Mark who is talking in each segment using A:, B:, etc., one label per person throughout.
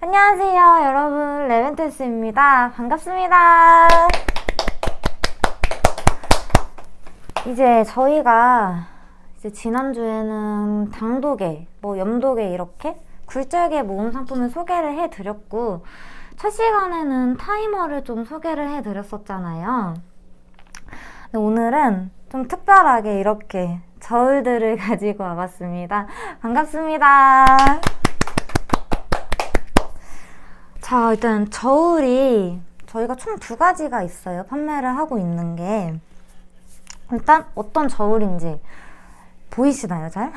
A: 안녕하세요, 여러분. 레벤테스입니다. 반갑습니다. 이제 저희가 지난주에는 당도계, 염도계 이렇게 굴절계 모음 상품을 소개를 해드렸고, 첫 시간에는 타이머를 좀 소개를 해드렸었잖아요. 오늘은 좀 특별하게 이렇게 저울들을 가지고 와봤습니다. 반갑습니다. 자, 일단 저울이 저희가 총 두 가지가 있어요. 판매를 하고 있는 게. 일단 어떤 저울인지 보이시나요, 잘?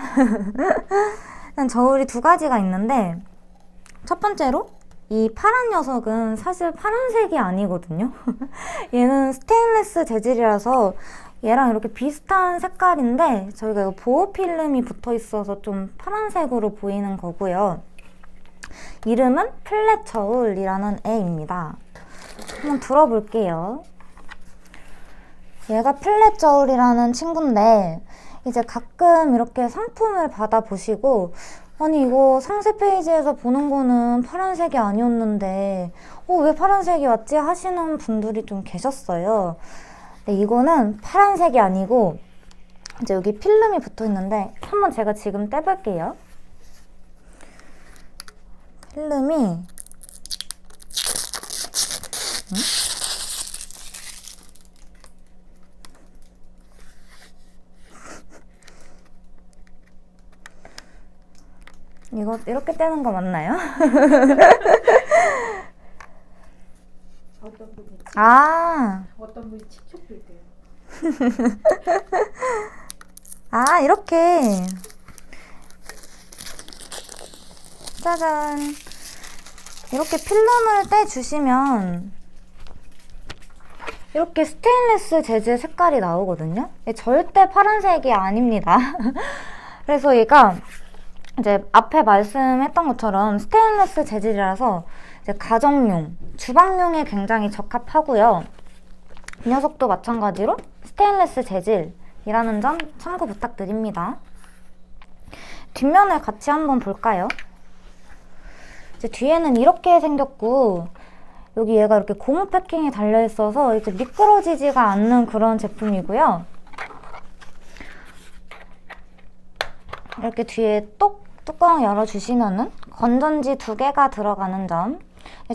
A: 일단 저울이 두 가지가 있는데, 첫 번째로 이 파란 녀석은 사실 파란색이 아니거든요. 얘는 스테인리스 재질이라서 얘랑 이렇게 비슷한 색깔인데, 저희가 이거 보호 필름이 붙어 있어서 좀 파란색으로 보이는 거고요. 이름은 플랫 저울이라는 애입니다. 한번 들어볼게요. 얘가 플랫 저울이라는 친구인데, 이제 가끔 이렇게 상품을 받아보시고, 아니 이거 상세 페이지에서 보는 거는 파란색이 아니었는데 왜 파란색이 왔지? 하시는 분들이 좀 계셨어요. 근데 이거는 파란색이 아니고 이제 여기 필름이 붙어 있는데, 한번 제가 지금 떼볼게요. 필름이 이거 이렇게 떼는 거 맞나요?
B: 어떤 분이 어떤 분이 칙촉도 돼요.
A: 이렇게 짜잔, 이렇게 필름을 떼주시면 이렇게 스테인리스 재질 색깔이 나오거든요. 절대 파란색이 아닙니다. 그래서 얘가 이제 앞에 말씀했던 것처럼 스테인리스 재질이라서 이제 가정용, 주방용에 굉장히 적합하고요. 이 녀석도 마찬가지로 스테인리스 재질이라는 점 참고 부탁드립니다. 뒷면을 같이 한번 볼까요? 이제 뒤에는 이렇게 생겼고, 여기 얘가 이렇게 고무 패킹이 달려있어서 이제 미끄러지지가 않는 그런 제품이고요. 이렇게 뒤에 뚜껑 열어주시면은 건전지 2개가 들어가는 점.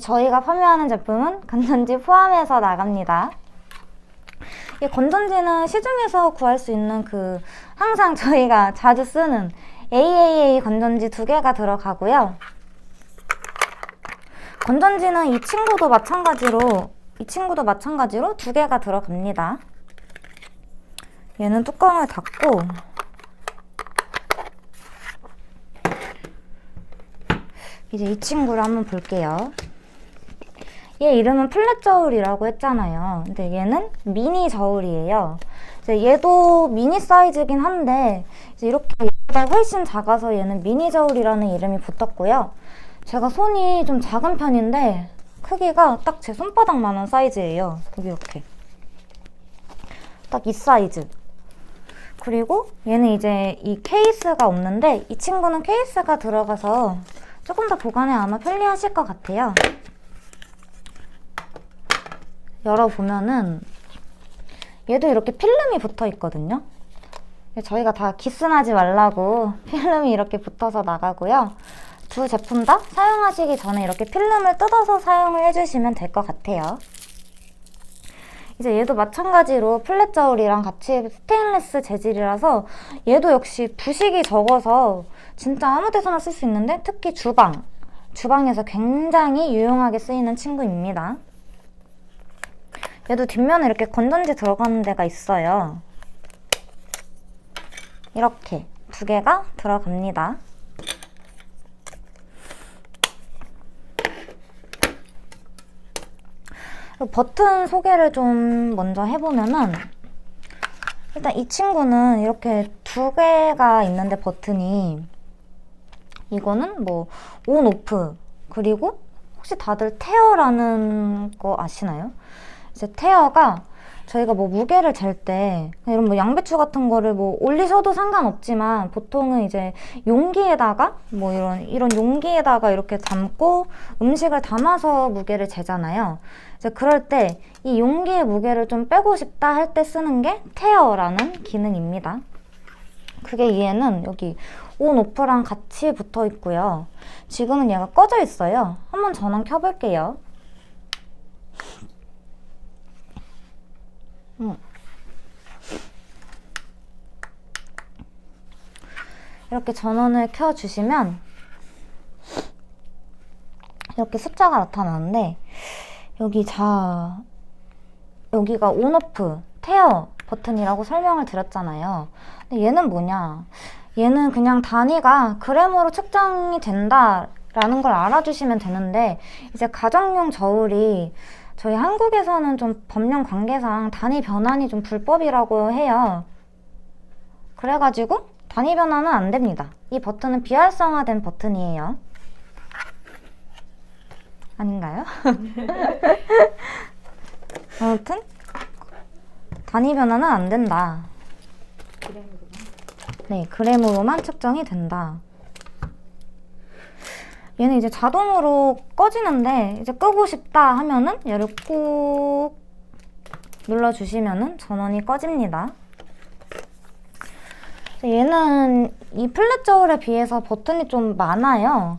A: 저희가 판매하는 제품은 건전지 포함해서 나갑니다. 이 건전지는 시중에서 구할 수 있는 항상 저희가 자주 쓰는 AAA 건전지 2개가 들어가고요. 건전지는 이 친구도 마찬가지로 2개가 들어갑니다. 얘는 뚜껑을 닫고, 이제 이 친구를 한번 볼게요. 얘 이름은 플랫 저울이라고 했잖아요. 근데 얘는 미니 저울이에요. 이제 얘도 미니 사이즈긴 한데, 이제 이렇게 얘보다 훨씬 작아서 얘는 미니 저울이라는 이름이 붙었고요. 제가 손이 좀 작은 편인데 크기가 딱 제 손바닥만한 사이즈예요. 여기 이렇게 딱 이 사이즈. 그리고 얘는 이제 이 케이스가 없는데, 이 친구는 케이스가 들어가서 조금 더 보관에 아마 편리하실 것 같아요. 열어보면은 얘도 이렇게 필름이 붙어 있거든요. 저희가 다 기스나지 말라고 필름이 이렇게 붙어서 나가고요. 두 제품 다 사용하시기 전에 이렇게 필름을 뜯어서 사용을 해주시면 될 것 같아요. 이제 얘도 마찬가지로 플랫 저울이랑 같이 스테인리스 재질이라서 얘도 역시 부식이 적어서 진짜 아무 데서나 쓸 수 있는데, 특히 주방에서 굉장히 유용하게 쓰이는 친구입니다. 얘도 뒷면에 이렇게 건전지 들어가는 데가 있어요. 이렇게 2개가 들어갑니다. 버튼 소개를 좀 먼저 해보면은, 일단 이 친구는 이렇게 2개가 있는데, 버튼이 이거는 온, 오프, 그리고 혹시 다들 테어라는 거 아시나요? 이제 테어가 저희가 뭐 무게를 잴 때 이런 뭐 양배추 같은 거를 뭐 올리셔도 상관없지만 보통은 이제 용기에다가 뭐 이런 용기에다가 이렇게 담고 음식을 담아서 무게를 재잖아요. 이제 그럴 때 이 용기의 무게를 좀 빼고 싶다 할 때 쓰는 게 테어라는 기능입니다. 그게 얘는 여기 온 오프랑 같이 붙어 있고요. 지금은 얘가 꺼져 있어요. 한번 전원 켜볼게요. 이렇게 전원을 켜주시면 이렇게 숫자가 나타나는데 여기가 온오프 테어 버튼이라고 설명을 드렸잖아요. 근데 얘는 뭐냐? 얘는 그냥 단위가 그램으로 측정이 된다라는 걸 알아주시면 되는데 이제 가정용 저울이 저희 한국에서는 좀 법령 관계상 단위 변환이 좀 불법이라고 해요. 그래가지고 단위 변환은 안 됩니다. 이 버튼은 비활성화된 버튼이에요. 아닌가요? 아무튼 단위 변환은 안 된다. 네, 그램으로만 측정이 된다. 얘는 이제 자동으로 꺼지는데 이제 끄고 싶다 하면은 얘를 꾹 눌러주시면은 전원이 꺼집니다. 얘는 이 플랫 저울에 비해서 버튼이 좀 많아요.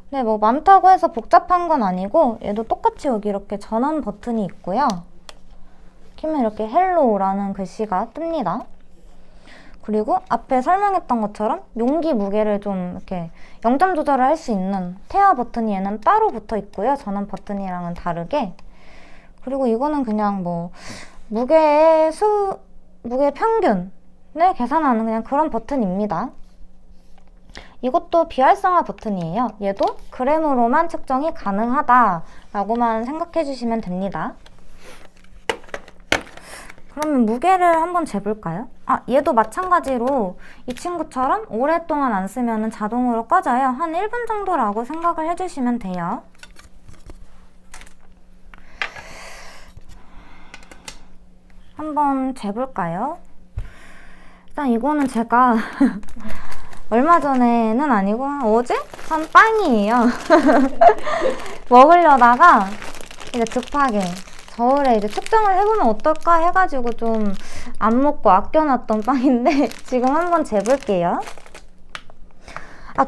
A: 근데 뭐 많다고 해서 복잡한 건 아니고 얘도 똑같이 여기 이렇게 전원 버튼이 있고요. 키면 이렇게 헬로우라는 글씨가 뜹니다. 그리고 앞에 설명했던 것처럼 용기 무게를 좀 이렇게 0점 조절을 할 수 있는 테어 버튼이 얘는 따로 붙어 있고요. 전원 버튼이랑은 다르게. 그리고 이거는 그냥 뭐 무게 평균을 계산하는 그냥 그런 버튼입니다. 이것도 비활성화 버튼이에요. 얘도 그램으로만 측정이 가능하다라고만 생각해 주시면 됩니다. 그러면 무게를 한번 재볼까요? 얘도 마찬가지로 이 친구처럼 오랫동안 안 쓰면 자동으로 꺼져요. 한 1분 정도라고 생각을 해주시면 돼요. 한번 재볼까요? 일단 이거는 제가 얼마 전에는 아니고 어제 한 빵이에요. 먹으려다가 이제 급하게 저울에 이제 측정을 해보면 어떨까 해가지고 좀 안 먹고 아껴놨던 빵인데 지금 한번 재볼게요.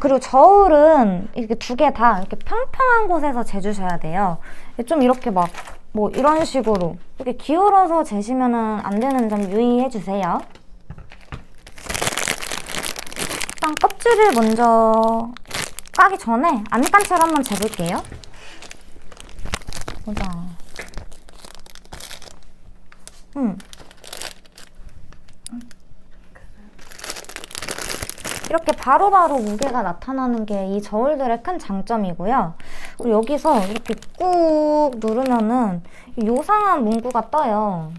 A: 그리고 저울은 이렇게 두 개 다 이렇게 평평한 곳에서 재주셔야 돼요. 좀 이렇게 막 뭐 이런 식으로 이렇게 기울어서 재시면은 안 되는 점 유의해 주세요. 일단 껍질을 먼저 까기 전에 안 깐 채로 한번 재볼게요. 보자. 이렇게 바로바로 무게가 나타나는 게 이 저울들의 큰 장점이고요. 그리고 여기서 이렇게 꾹 누르면은 요상한 문구가 떠요.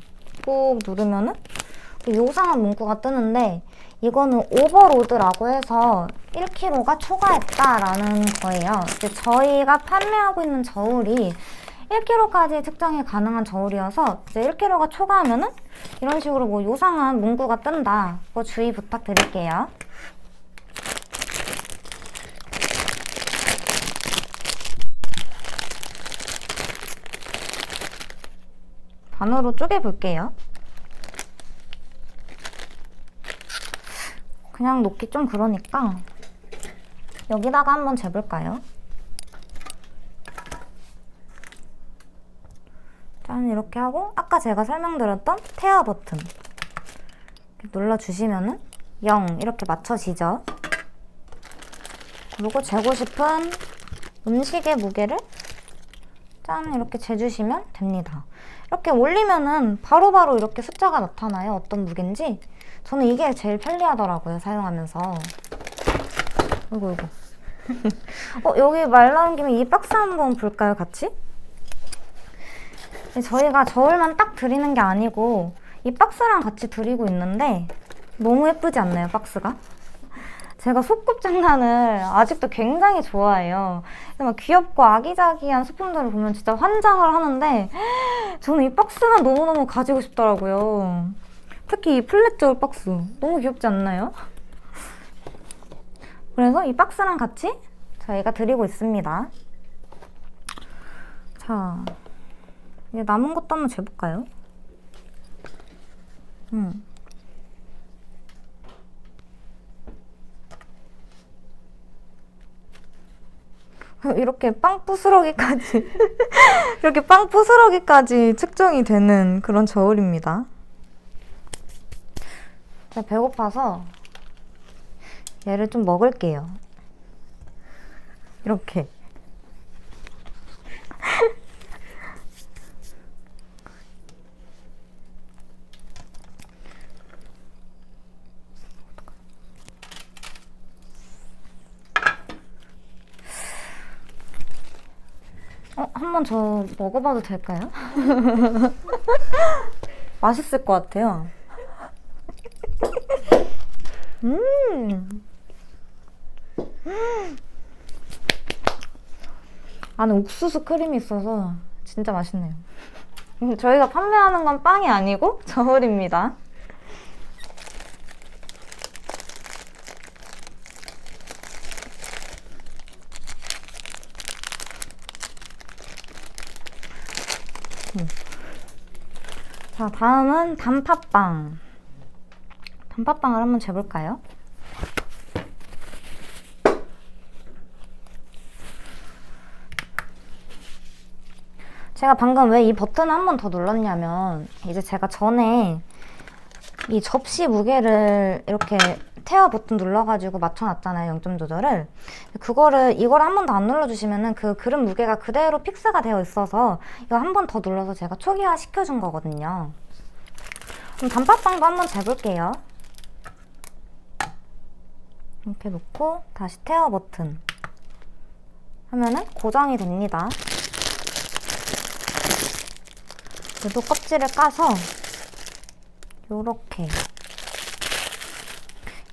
A: 꾹 누르면은 요상한 문구가 뜨는데 이거는 오버로드라고 해서 1kg가 초과했다라는 거예요. 이제 저희가 판매하고 있는 저울이 1kg까지 측정이 가능한 저울이어서 이제 1kg가 초과하면은 이런 식으로 뭐 요상한 문구가 뜬다. 그거 주의 부탁드릴게요. 반으로 쪼개볼게요. 그냥 놓기 좀 그러니까 여기다가 한번 재볼까요? 짠, 이렇게 하고 아까 제가 설명드렸던 테어 버튼 이렇게 눌러주시면은 0 이렇게 맞춰지죠. 그리고 재고 싶은 음식의 무게를 짠 이렇게 재주시면 됩니다. 이렇게 올리면은 바로바로 이렇게 숫자가 나타나요. 어떤 무게인지. 저는 이게 제일 편리하더라고요, 사용하면서. 이거. 여기 말 나온 김에 이 박스 한번 볼까요, 같이? 저희가 저울만 딱 드리는 게 아니고 이 박스랑 같이 드리고 있는데 너무 예쁘지 않나요, 박스가? 제가 소꿉장난을 아직도 굉장히 좋아해요. 막 귀엽고 아기자기한 소품들을 보면 진짜 환장을 하는데 저는 이 박스만 너무너무 가지고 싶더라고요. 특히 이 플랫 저울 박스 너무 귀엽지 않나요? 그래서 이 박스랑 같이 저희가 드리고 있습니다. 자, 이제 남은 것도 한번 재볼까요? 이렇게 빵 부스러기까지 이렇게 빵 부스러기까지 측정이 되는 그런 저울입니다. 제가 배고파서 얘를 좀 먹을게요. 이렇게. 한번 저 먹어봐도 될까요? 맛있을 것 같아요. 안에 옥수수 크림이 있어서 진짜 맛있네요. 저희가 판매하는 건 빵이 아니고 저울입니다. 자, 다음은 단팥빵. 단팥빵을 한번 재볼까요? 제가 방금 왜 이 버튼을 한 번 더 눌렀냐면 이제 제가 전에 이 접시 무게를 이렇게 태워 버튼 눌러가지고 맞춰놨잖아요. 0점 조절을. 이걸 한 번 더 안 눌러주시면은 그 그릇 무게가 그대로 픽스가 되어 있어서 이거 한 번 더 눌러서 제가 초기화 시켜준 거거든요. 그럼 단팥빵도 한 번 재볼게요. 이렇게 놓고 다시 태워 버튼 하면은 고정이 됩니다. 얘도 껍질을 까서 요렇게,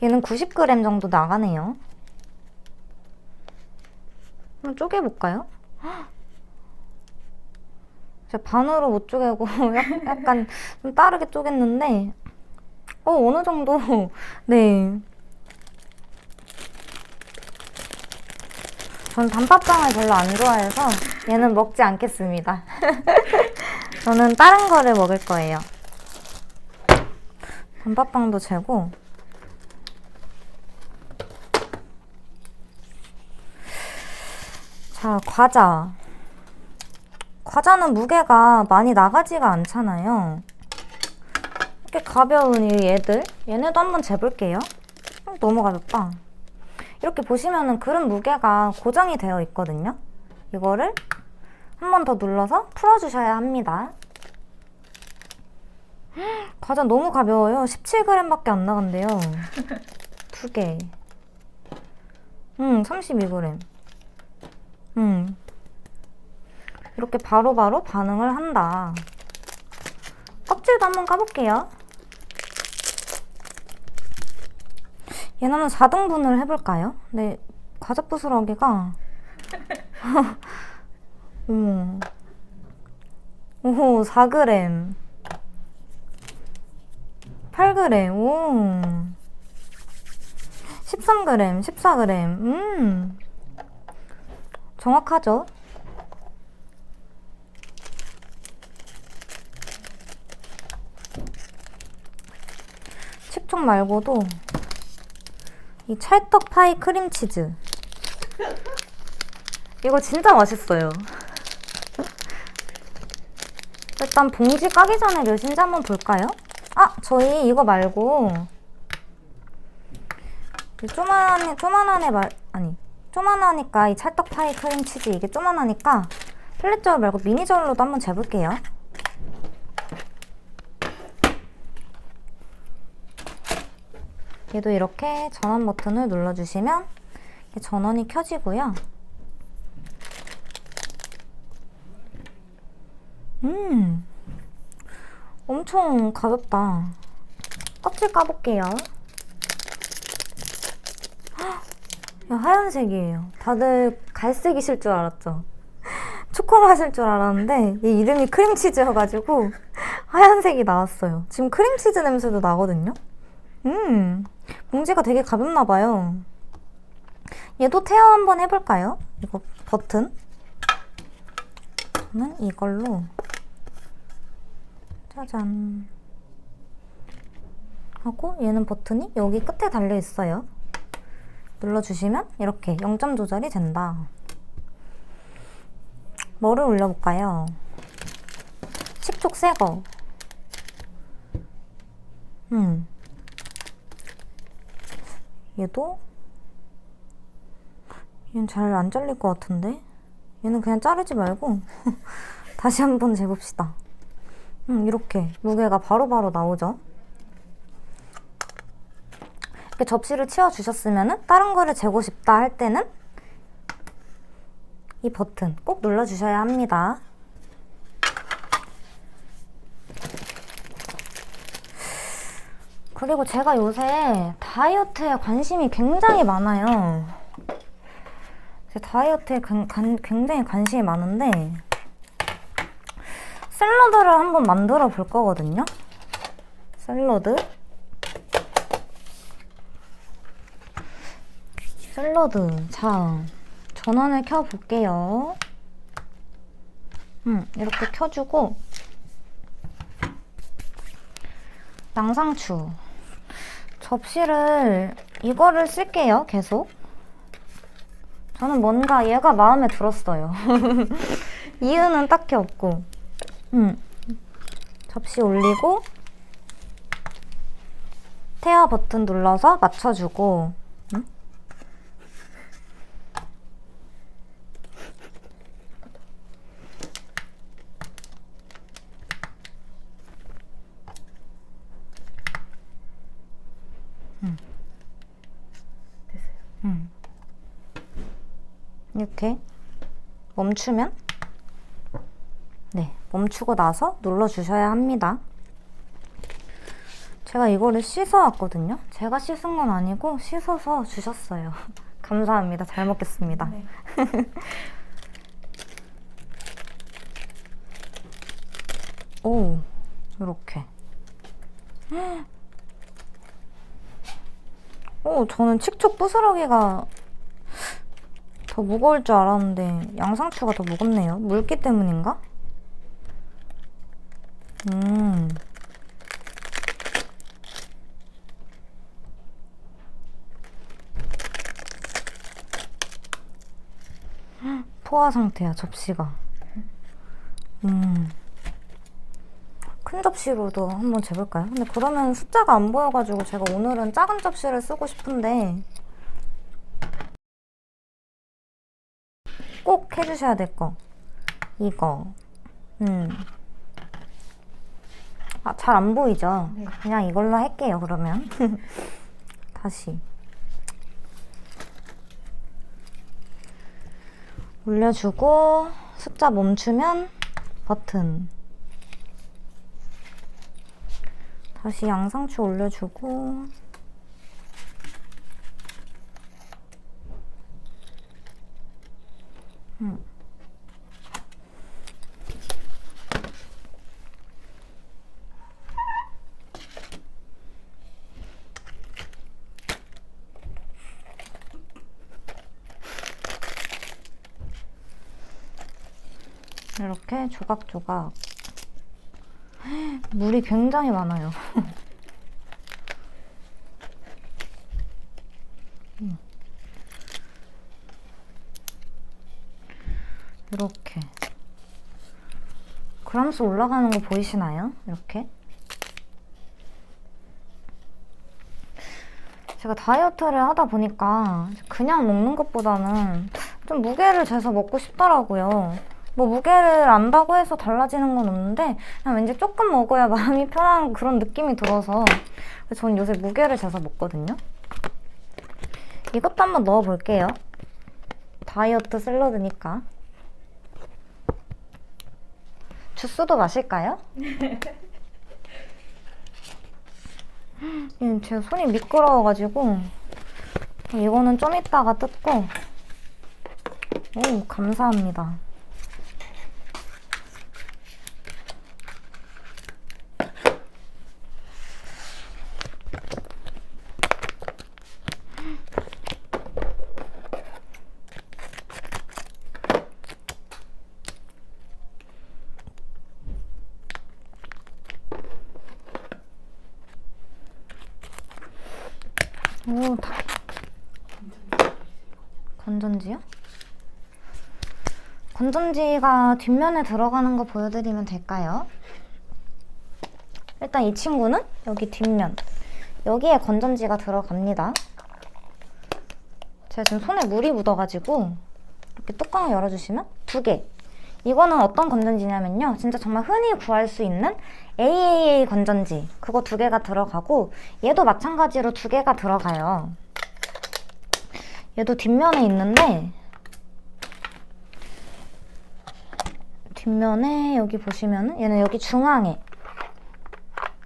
A: 얘는 90g 정도 나가네요. 한번 쪼개볼까요? 제가 반으로 못 쪼개고 약간 좀 다르게 쪼갰는데 어느 정도 네. 전 단팥빵을 별로 안 좋아해서 얘는 먹지 않겠습니다. 저는 다른 거를 먹을 거예요. 단팥빵도 재고, 자, 과자는 무게가 많이 나가지가 않잖아요. 이렇게 가벼운 얘네도 한번 재볼게요. 너무 가볍다. 이렇게 보시면은 그릇 무게가 고정이 되어 있거든요. 이거를 한 번 더 눌러서 풀어주셔야 합니다. 과자 너무 가벼워요. 17g 밖에 안 나간대요. 2개. 32g. 이렇게 바로바로 반응을 한다. 껍질도 한번 까볼게요. 얘는 한번 4등분을 해볼까요? 네, 과자 부스러기가 오, 4g 8g, 오 13g, 14g. 정확하죠? 칩촉 말고도 이 찰떡 파이 크림치즈, 이거 진짜 맛있어요. 일단 봉지 까기 전에 몇인지 한번 볼까요? 저희 이거 말고 쪼만하니까 이 찰떡 파이 크림치즈 이게 쪼만하니까 플랫 저울 말고 미니 저울로도 한번 재볼게요. 얘도 이렇게 전원 버튼을 눌러주시면 전원이 켜지고요. 엄청 가볍다. 껍질 까볼게요. 하얀색이에요. 다들 갈색이실 줄 알았죠? 초코 맛일 줄 알았는데 이 이름이 크림치즈여가지고 하얀색이 나왔어요. 지금 크림치즈 냄새도 나거든요. 봉지가 되게 가볍나봐요. 얘도 테어 한번 해볼까요? 이거 버튼 저는 이걸로 짜잔 하고 얘는 버튼이 여기 끝에 달려있어요. 눌러주시면 이렇게 0점 조절이 된다. 뭐를 올려볼까요? 식촉 새거. 얘도 얘는 잘 안 잘릴 것 같은데 얘는 그냥 자르지 말고 다시 한번 재봅시다. 이렇게 무게가 바로바로 나오죠. 이렇게 접시를 치워주셨으면 다른 거를 재고 싶다 할 때는 이 버튼 꼭 눌러주셔야 합니다. 그리고 제가 요새 다이어트에 관심이 굉장히 많아요. 다이어트에 굉장히 관심이 많은데 샐러드를 한번 만들어 볼 거거든요. 샐러드. 자, 전원을 켜 볼게요. 이렇게 켜주고 양상추 접시를 이거를 쓸게요. 계속. 저는 뭔가 얘가 마음에 들었어요. 이유는 딱히 없고. 접시 올리고 테어 버튼 눌러서 맞춰주고 이렇게 멈추면 네, 멈추고 나서 눌러주셔야 합니다. 제가 이거를 씻어왔거든요. 제가 씻은 건 아니고 씻어서 주셨어요. 감사합니다. 잘 먹겠습니다.
B: 네.
A: 오, 이렇게. 오, 저는 칙촉 부스러기가 더 무거울 줄 알았는데 양상추가 더 무겁네요. 물기 때문인가? 포화 상태야, 접시가. 큰 접시로도 한번 재볼까요? 근데 그러면 숫자가 안 보여가지고 제가 오늘은 작은 접시를 쓰고 싶은데 꼭 해주셔야 될 거. 이거. 아, 잘 안 보이죠?
B: 네.
A: 그냥 이걸로 할게요, 그러면. 다시. 올려주고, 숫자 멈추면 버튼. 다시 양상추 올려주고, 이렇게 조각조각. 물이 굉장히 많아요. 이렇게 그람수 올라가는 거 보이시나요? 이렇게 제가 다이어트를 하다 보니까 그냥 먹는 것보다는 좀 무게를 재서 먹고 싶더라고요. 뭐 무게를 안다고 해서 달라지는 건 없는데 그냥 왠지 조금 먹어야 마음이 편한 그런 느낌이 들어서 전 요새 무게를 재서 먹거든요. 이것도 한번 넣어볼게요. 다이어트 샐러드니까. 주스도 마실까요? 제 손이 미끄러워가지고 이거는 좀 이따가 뜯고. 오, 감사합니다. 오, 건전지요? 건전지가 뒷면에 들어가는 거 보여드리면 될까요? 일단 이 친구는 여기 뒷면, 여기에 건전지가 들어갑니다. 제가 지금 손에 물이 묻어가지고 이렇게 뚜껑을 열어주시면 2개. 이거는 어떤 건전지냐면요, 진짜 정말 흔히 구할 수 있는 AAA 건전지, 그거 2개가 들어가고, 얘도 마찬가지로 2개가 들어가요. 얘도 뒷면에 있는데, 뒷면에 여기 보시면은 얘는 여기 중앙에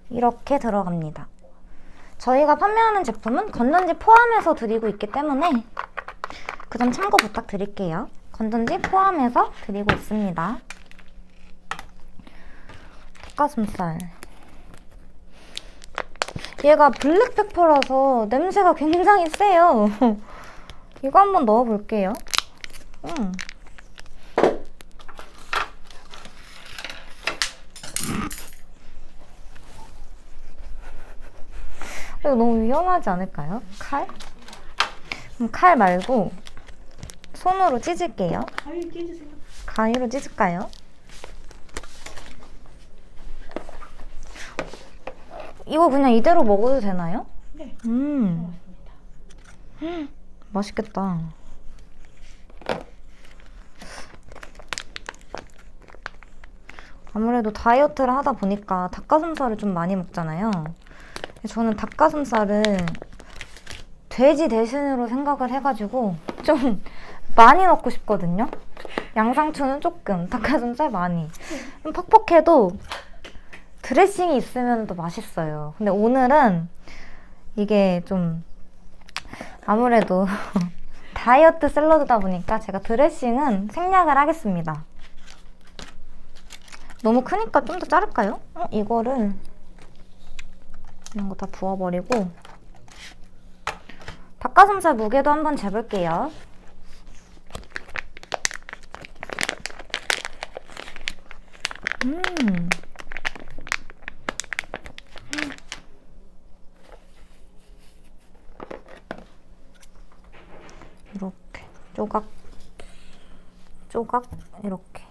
A: 이렇게 들어갑니다. 저희가 판매하는 제품은 건전지 포함해서 드리고 있기 때문에 그 점 참고 부탁드릴게요. 건전지 포함해서 드리고 있습니다. 닭가슴살. 얘가 블랙페퍼라서 냄새가 굉장히 세요. 이거 한번 넣어볼게요. 이거 너무 위험하지 않을까요? 칼? 그럼 칼 말고 손으로 찢을게요.
B: 가위 찢으세요.
A: 가위로 찢을까요? 이거 그냥 이대로 먹어도 되나요?
B: 네.
A: 맛있겠다. 아무래도 다이어트를 하다 보니까 닭가슴살을 좀 많이 먹잖아요. 저는 닭가슴살을 돼지 대신으로 생각을 해가지고 좀 많이 넣고 싶거든요. 양상추는 조금, 닭가슴살 많이. 좀 퍽퍽해도 드레싱이 있으면 더 맛있어요. 근데 오늘은 이게 좀 아무래도 다이어트 샐러드다 보니까 제가 드레싱은 생략을 하겠습니다. 너무 크니까 좀 더 자를까요? 이거를 이런 거 다 부어버리고 닭가슴살 무게도 한번 재볼게요. 이렇게 조각 조각 이렇게.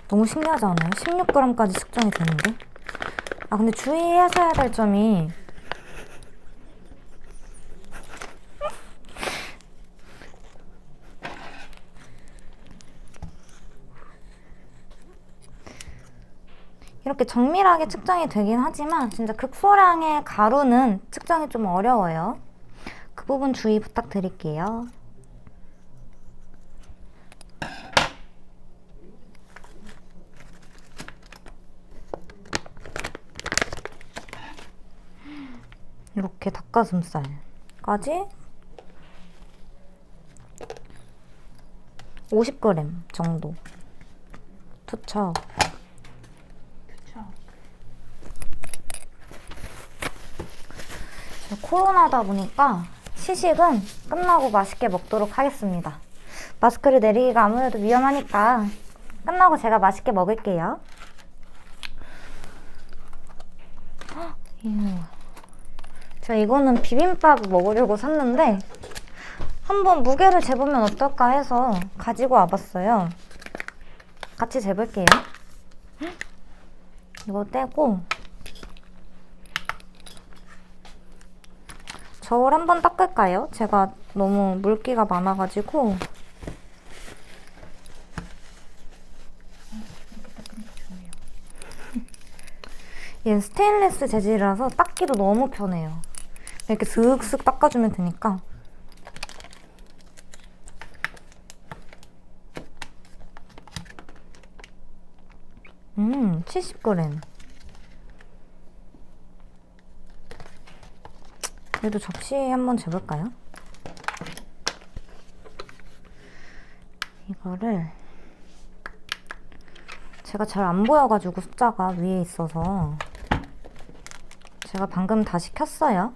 A: 너무 신기하지 않아요? 16g까지 측정이 되는데. 아, 근데 주의하셔야 될 점이 이렇게 정밀하게 측정이 되긴 하지만 진짜 극소량의 가루는 측정이 좀 어려워요. 그 부분 주의 부탁드릴게요. 이렇게 닭가슴살까지 50g 정도 투척. 코로나다 보니까 시식은 끝나고 맛있게 먹도록 하겠습니다. 마스크를 내리기가 아무래도 위험하니까 끝나고 제가 맛있게 먹을게요. 제가 이거는 비빔밥 먹으려고 샀는데 한번 무게를 재보면 어떨까 해서 가지고 와봤어요. 같이 재볼게요. 이거 떼고 저울 한번 닦을까요? 제가 너무 물기가 많아가지고. 얘는 스테인리스 재질이라서 닦기도 너무 편해요. 이렇게 슥슥 닦아주면 되니까. 70g. 얘도 접시 한번 재볼까요? 이거를 제가 잘 안 보여가지고 숫자가 위에 있어서 제가 방금 다시 켰어요.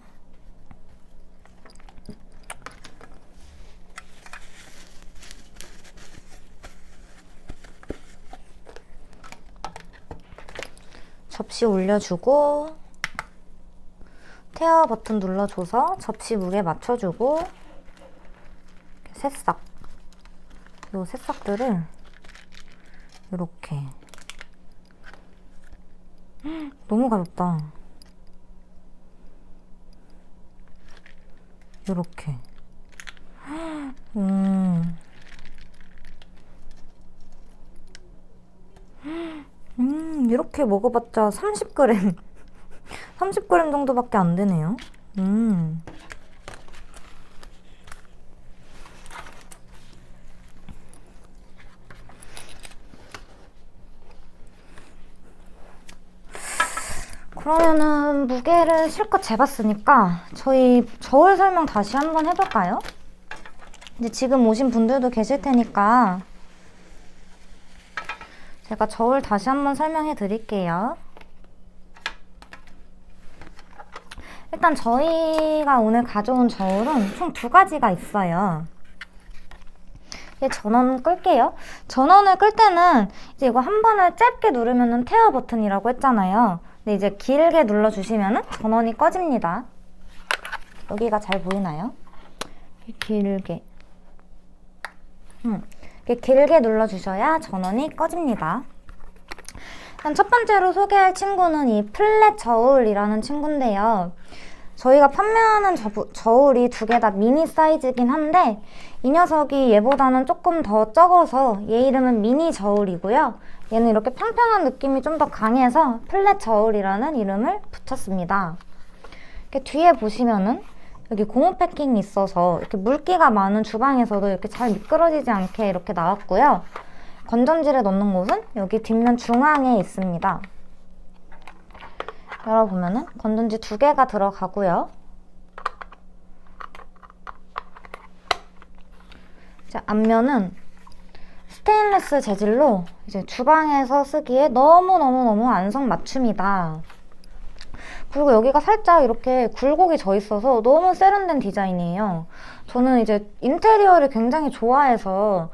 A: 접시 올려주고 테어 버튼 눌러줘서 접시 무게 맞춰주고 새싹 요 새싹들을 이렇게 너무 가볍다. 이렇게 이렇게 먹어봤자 30g 30g 정도밖에 안 되네요. 그러면은 무게를 실컷 재봤으니까 저희 저울 설명 다시 한번 해볼까요? 이제 지금 오신 분들도 계실 테니까 제가 저울 다시 한번 설명해 드릴게요. 일단 저희가 오늘 가져온 저울은 총 2가지가 있어요. 전원 끌게요. 전원을 끌 때는 이제 이거 한 번을 짧게 누르면은 테어 버튼이라고 했잖아요. 근데 이제 길게 눌러주시면은 전원이 꺼집니다. 여기가 잘 보이나요? 길게. 이렇게 길게 눌러주셔야 전원이 꺼집니다. 일단 첫 번째로 소개할 친구는 이 플랫 저울이라는 친구인데요. 저희가 판매하는 저울이 2개 다 미니 사이즈긴 한데 이 녀석이 얘보다는 조금 더 적어서 얘 이름은 미니 저울이고요. 얘는 이렇게 평평한 느낌이 좀 더 강해서 플랫 저울이라는 이름을 붙였습니다. 이렇게 뒤에 보시면은 여기 고무 패킹이 있어서 이렇게 물기가 많은 주방에서도 이렇게 잘 미끄러지지 않게 이렇게 나왔고요. 건전지를 넣는 곳은 여기 뒷면 중앙에 있습니다. 열어보면은 건전지 2개가 들어가고요. 이제 앞면은 스테인리스 재질로 이제 주방에서 쓰기에 너무너무 안성맞춤이다. 그리고 여기가 살짝 이렇게 굴곡이 져 있어서 너무 세련된 디자인이에요. 저는 이제 인테리어를 굉장히 좋아해서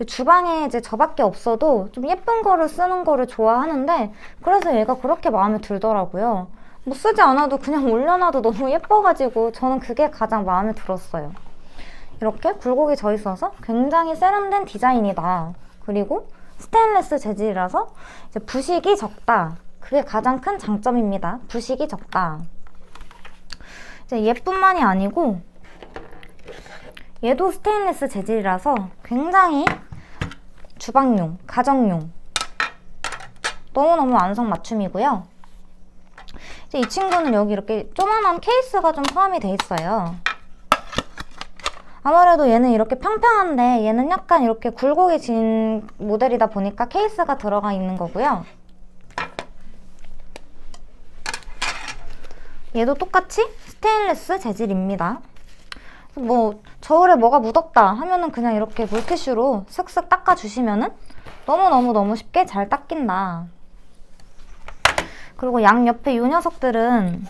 A: 주방에 이제 저밖에 없어도 좀 예쁜 거를 쓰는 거를 좋아하는데 그래서 얘가 그렇게 마음에 들더라고요. 뭐 쓰지 않아도 그냥 올려놔도 너무 예뻐가지고 저는 그게 가장 마음에 들었어요. 이렇게 굴곡이 져 있어서 굉장히 세련된 디자인이다. 그리고 스테인리스 재질이라서 이제 부식이 적다. 그게 가장 큰 장점입니다. 부식이 적다. 이제 얘뿐만이 아니고 얘도 스테인리스 재질이라서 굉장히 주방용, 가정용 너무너무 안성맞춤이고요. 이제 이 친구는 여기 이렇게 조그만한 케이스가 좀 포함이 돼 있어요. 아무래도 얘는 이렇게 평평한데 얘는 약간 이렇게 굴곡이 진 모델이다 보니까 케이스가 들어가 있는 거고요. 얘도 똑같이 스테인리스 재질입니다. 뭐 저울에 뭐가 묻었다 하면은 그냥 이렇게 물티슈로 슥슥 닦아주시면은 너무 쉽게 잘 닦인다. 그리고 양옆에 이 녀석들은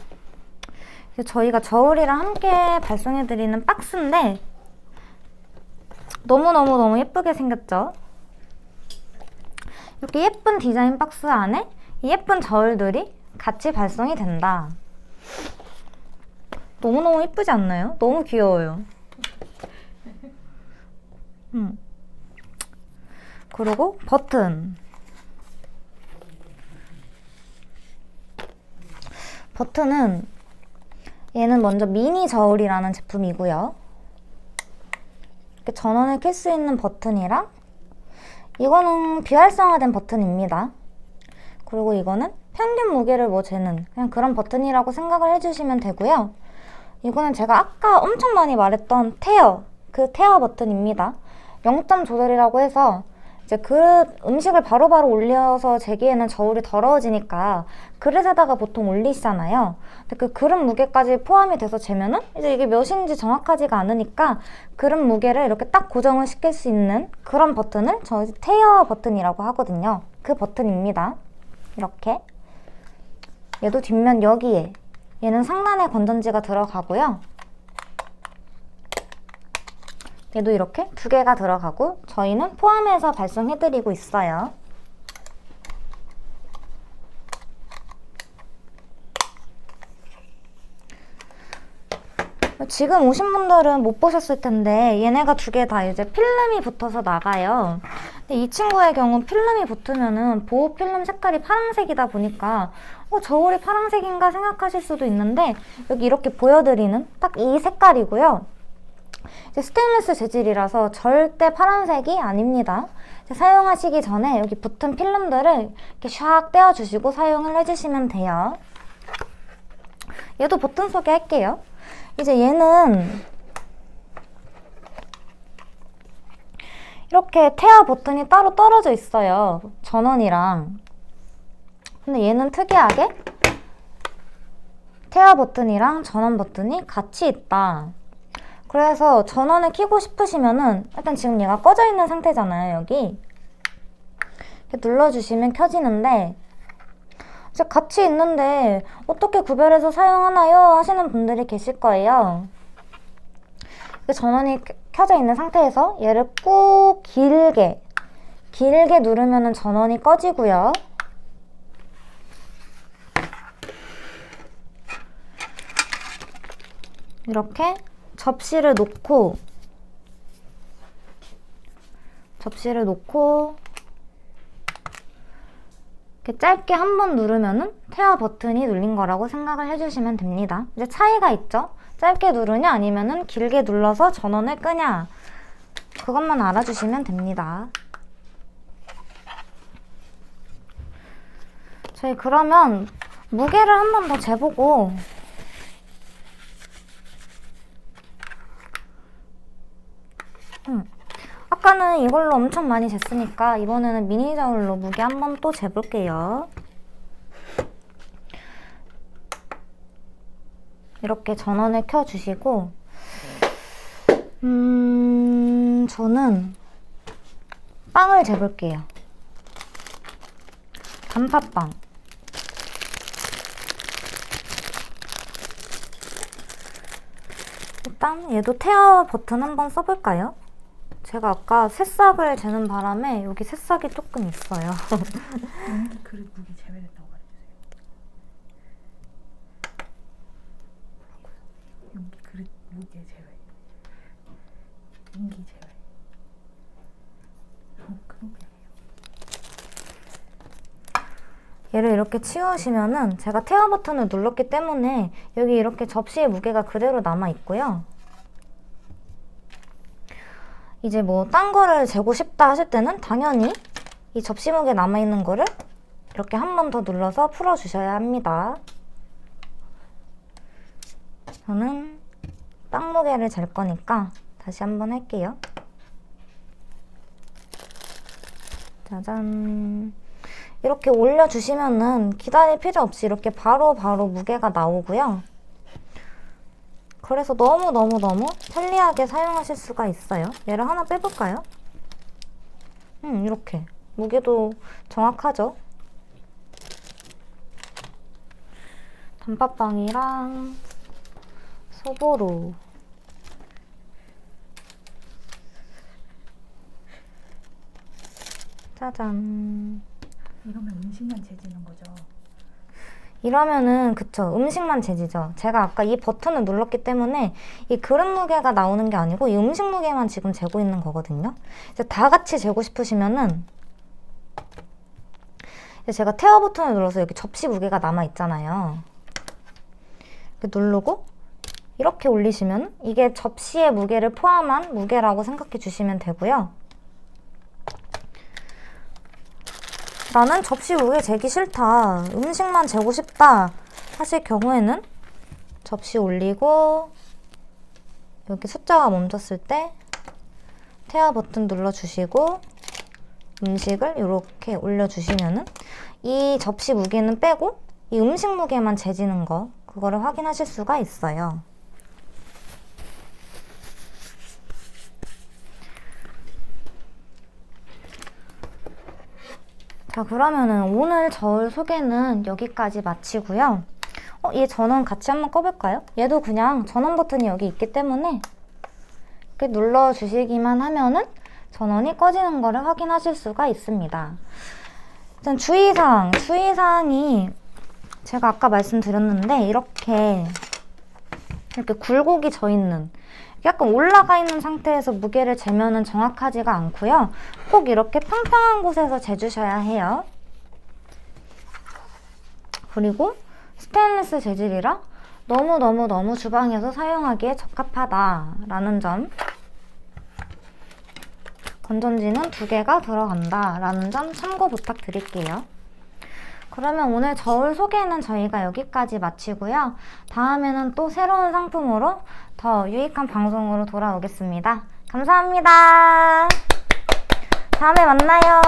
A: 저희가 저울이랑 함께 발송해드리는 박스인데 너무 예쁘게 생겼죠? 이렇게 예쁜 디자인 박스 안에 예쁜 저울들이 같이 발송이 된다. 너무너무 예쁘지 않나요? 너무 귀여워요. 그리고 버튼. 버튼은 얘는 먼저 미니 저울이라는 제품이고요. 이렇게 전원을 켤 수 있는 버튼이랑 이거는 비활성화된 버튼입니다. 그리고 이거는 평균 무게를 뭐 재는 그냥 그런 버튼이라고 생각을 해주시면 되고요. 이거는 제가 아까 엄청 많이 말했던 테어, 그 테어 버튼입니다. 0점 조절이라고 해서 이제 그릇 음식을 바로바로 올려서 재기에는 저울이 더러워지니까 그릇에다가 보통 올리시잖아요. 근데 그 그릇 무게까지 포함이 돼서 재면은 이제 이게 몇인지 정확하지가 않으니까 그릇 무게를 이렇게 딱 고정을 시킬 수 있는 그런 버튼을 저희 테이어 버튼이라고 하거든요. 그 버튼입니다. 이렇게 얘도 뒷면 여기에 얘는 상단에 건전지가 들어가고요. 얘도 이렇게 두 개가 들어가고 저희는 포함해서 발송해드리고 있어요. 지금 오신 분들은 못 보셨을 텐데 얘네가 두 개 다 이제 필름이 붙어서 나가요. 근데 이 친구의 경우 필름이 붙으면은 보호 필름 색깔이 파란색이다 보니까 저울이 파란색인가 생각하실 수도 있는데 여기 이렇게 보여드리는 딱 이 색깔이고요. 이제 스테인리스 재질이라서 절대 파란색이 아닙니다. 사용하시기 전에 여기 붙은 필름들을 이렇게 샥 떼어주시고 사용을 해주시면 돼요. 얘도 버튼 소개할게요. 이제 얘는 이렇게 태아 버튼이 따로 떨어져 있어요. 전원이랑. 근데 얘는 특이하게 태아 버튼이랑 전원 버튼이 같이 있다. 그래서 전원을 켜고 싶으시면은 일단 지금 얘가 꺼져 있는 상태잖아요. 여기 이렇게 눌러주시면 켜지는데 이제 같이 있는데 어떻게 구별해서 사용하나요? 하시는 분들이 계실 거예요. 전원이 켜져 있는 상태에서 얘를 꾹 길게 누르면 전원이 꺼지고요. 이렇게 접시를 놓고 이렇게 짧게 한 번 누르면은 태아 버튼이 눌린 거라고 생각을 해주시면 됩니다. 이제 차이가 있죠? 짧게 누르냐 아니면은 길게 눌러서 전원을 끄냐 그것만 알아주시면 됩니다. 저희 그러면 무게를 한 번 더 재보고 아까는 이걸로 엄청 많이 쟀으니까 이번에는 미니 저울로 무게 한 번 또 재볼게요. 이렇게 전원을 켜주시고 저는 빵을 재볼게요. 단팥빵. 일단 얘도 태아 버튼 한번 써볼까요? 제가 아까 새싹을 재는 바람에 여기 새싹이 조금 있어요.
B: 용기 그릇 무게 제외됐다고 말해주세요. 용기 그릇 무게 제외. 용기 제외. 그러게요.
A: 얘를 이렇게 치우시면은 제가 태아 버튼을 눌렀기 때문에 여기 이렇게 접시의 무게가 그대로 남아 있고요. 이제 뭐 딴 거를 재고 싶다 하실 때는 당연히 이 접시 무게 남아있는 거를 이렇게 한 번 더 눌러서 풀어주셔야 합니다. 저는 빵 무게를 잴 거니까 다시 한번 할게요. 짜잔. 이렇게 올려주시면은 기다릴 필요 없이 이렇게 바로바로 무게가 나오고요. 그래서 너무너무 편리하게 사용하실 수가 있어요. 얘를 하나 빼볼까요? 이렇게 무게도 정확하죠? 단팥빵이랑 소보로 짜잔.
B: 이러면 음식만 재지는 거죠?
A: 이러면은 그쵸, 음식만 재지죠. 제가 아까 이 버튼을 눌렀기 때문에 이 그릇 무게가 나오는 게 아니고 이 음식 무게만 지금 재고 있는 거거든요. 이제 다 같이 재고 싶으시면은 이제 제가 태워 버튼을 눌러서 여기 접시 무게가 남아 있잖아요. 이렇게 누르고 이렇게 올리시면 이게 접시의 무게를 포함한 무게라고 생각해 주시면 되고요. 나는 접시 무게 재기 싫다, 음식만 재고 싶다 하실 경우에는 접시 올리고 여기 숫자가 멈췄을 때 태아 버튼 눌러주시고 음식을 이렇게 올려주시면은 이 접시 무게는 빼고 이 음식 무게만 재지는 거, 그거를 확인하실 수가 있어요. 자, 그러면은 오늘 저울 소개는 여기까지 마치고요. 얘 전원 같이 한번 꺼볼까요? 얘도 그냥 전원 버튼이 여기 있기 때문에 이렇게 눌러주시기만 하면은 전원이 꺼지는 거를 확인하실 수가 있습니다. 일단 주의사항이 제가 아까 말씀드렸는데 이렇게 굴곡이 져 있는, 약간 올라가 있는 상태에서 무게를 재면은 정확하지가 않고요. 꼭 이렇게 평평한 곳에서 재주셔야 해요. 그리고 스테인리스 재질이라 너무 주방에서 사용하기에 적합하다라는 점, 건전지는 2개가 들어간다라는 점 참고 부탁드릴게요. 그러면 오늘 저울 소개는 저희가 여기까지 마치고요. 다음에는 또 새로운 상품으로 더 유익한 방송으로 돌아오겠습니다. 감사합니다. 다음에 만나요.